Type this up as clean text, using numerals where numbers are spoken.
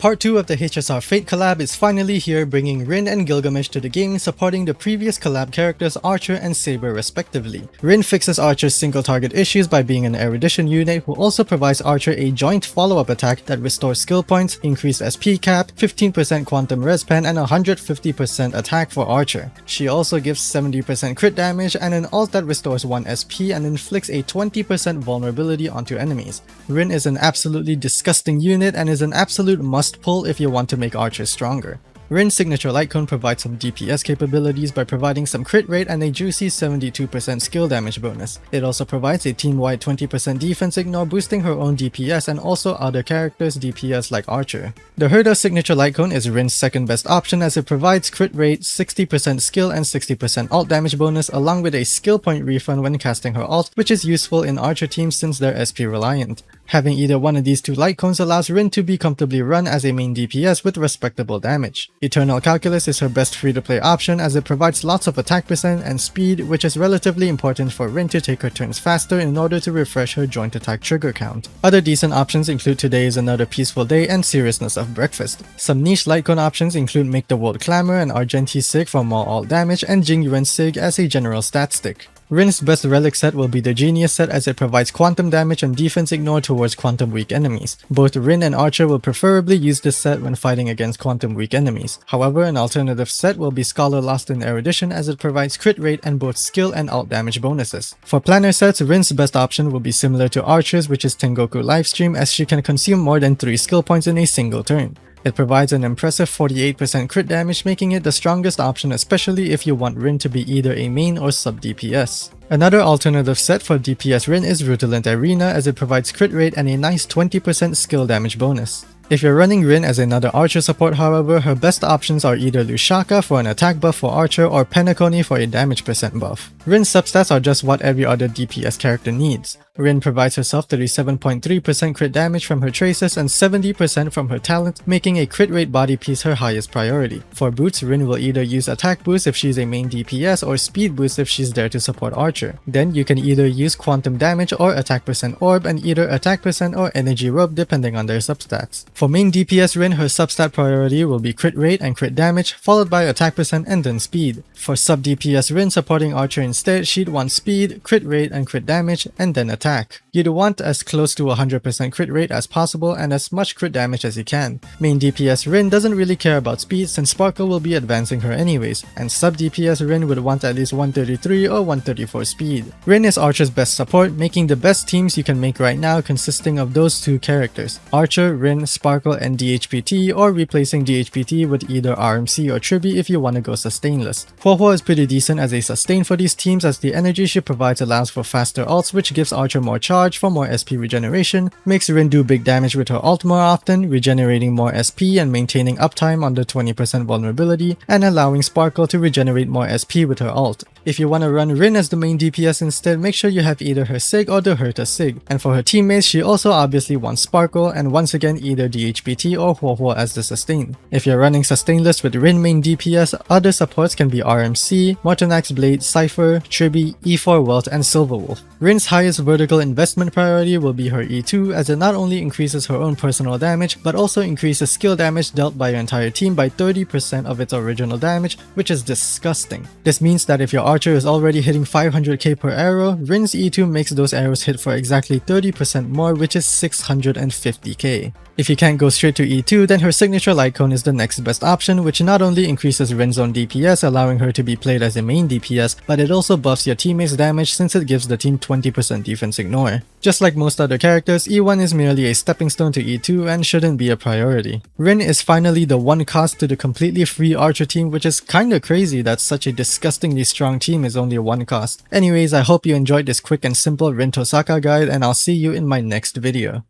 Part 2 of the HSR Fate collab is finally here, bringing Rin and Gilgamesh to the game, supporting the previous collab characters Archer and Saber respectively. Rin fixes Archer's single target issues by being an erudition unit who also provides Archer a joint follow-up attack that restores skill points, increased SP cap, 15% quantum respan, and 150% attack for Archer. She also gives 70% crit damage and an ult that restores 1 SP and inflicts a 20% vulnerability onto enemies. Rin is an absolutely disgusting unit and is an absolute must pull if you want to make Archer stronger. Rin's signature light cone provides some DPS capabilities by providing some crit rate and a juicy 72% skill damage bonus. It also provides a team-wide 20% defense ignore, boosting her own DPS and also other characters' DPS like Archer. The Herda's signature light cone is Rin's second best option as it provides crit rate, 60% skill and 60% ult damage bonus along with a skill point refund when casting her ult, which is useful in Archer teams since they're SP reliant. Having either one of these two light cones allows Rin to be comfortably run as a main DPS with respectable damage. Eternal Calculus is her best free-to-play option as it provides lots of attack percent and speed, which is relatively important for Rin to take her turns faster in order to refresh her joint attack trigger count. Other decent options include Today is Another Peaceful Day and Seriousness of Breakfast. Some niche light cone options include Make the World Clamor and Argenti Sig for more ult damage and Jingyuan Sig as a general stat stick. Rin's best relic set will be the Genius set as it provides quantum damage and defense ignore towards quantum weak enemies. Both Rin and Archer will preferably use this set when fighting against quantum weak enemies. However, an alternative set will be Scholar Lost in Erudition as it provides crit rate and both skill and ult damage bonuses. For planner sets, Rin's best option will be similar to Archer's, which is Tengoku Livestream, as she can consume more than 3 skill points in a single turn. It provides an impressive 48% crit damage, making it the strongest option especially if you want Rin to be either a main or sub DPS. Another alternative set for DPS Rin is Rutilant Arena as it provides crit rate and a nice 20% skill damage bonus. If you're running Rin as another Archer support, however, her best options are either TOHSAKA for an attack buff for Archer or Penacony for a damage percent buff. Rin's substats are just what every other DPS character needs. Rin provides herself 37.3% crit damage from her traces and 70% from her talent, making a crit rate body piece her highest priority. For boots, Rin will either use attack boost if she's a main DPS or speed boost if she's there to support Archer. Then you can either use quantum damage or attack percent orb and either attack percent or energy robe depending on their substats. For main DPS Rin, her substat priority will be crit rate and crit damage, followed by attack percent and then speed. For sub DPS Rin supporting Archer instead, she'd want speed, crit rate and crit damage, and then attack. You'd want as close to 100% crit rate as possible and as much crit damage as you can. Main DPS Rin doesn't really care about speed since Sparkle will be advancing her anyways, and sub DPS Rin would want at least 133 or 134 speed. Rin is Archer's best support, making the best teams you can make right now consisting of those two characters, Archer, Rin, Sparkle, and DHPT, or replacing DHPT with either RMC or Tribi if you want to go sustainless. Huohuo is pretty decent as a sustain for these teams as the energy she provides allows for faster ults, which gives Archer more charge for more SP regeneration, makes Rin do big damage with her ult more often, regenerating more SP and maintaining uptime under 20% vulnerability, and allowing Sparkle to regenerate more SP with her ult. If you want to run Rin as the main DPS instead, make sure you have either her Sig or the Herta Sig. And for her teammates, she also obviously wants Sparkle and once again either DHPT or Huohuo as the sustain. If you're running sustainless with Rin main DPS, other supports can be RMC, Mortonax Blade, Cypher, Tribi, E4 Welt, and Silverwolf. Rin's highest vertical investment priority will be her E2 as it not only increases her own personal damage but also increases skill damage dealt by your entire team by 30% of its original damage, which is disgusting. This means that if your Archer is already hitting 500k per arrow, Rin's E2 makes those arrows hit for exactly 30% more, which is 650k. If you can't go straight to E2, then her signature light cone is the next best option, which not only increases Rin's own DPS, allowing her to be played as a main DPS, but it also buffs your teammates' damage since it gives the team 20% defense ignore. Just like most other characters, E1 is merely a stepping stone to E2 and shouldn't be a priority. Rin is finally the one cost to the completely free Archer team, which is kinda crazy that such a disgustingly strong team is only one cost. Anyways, I hope you enjoyed this quick and simple Rin TOHSAKA guide and I'll see you in my next video.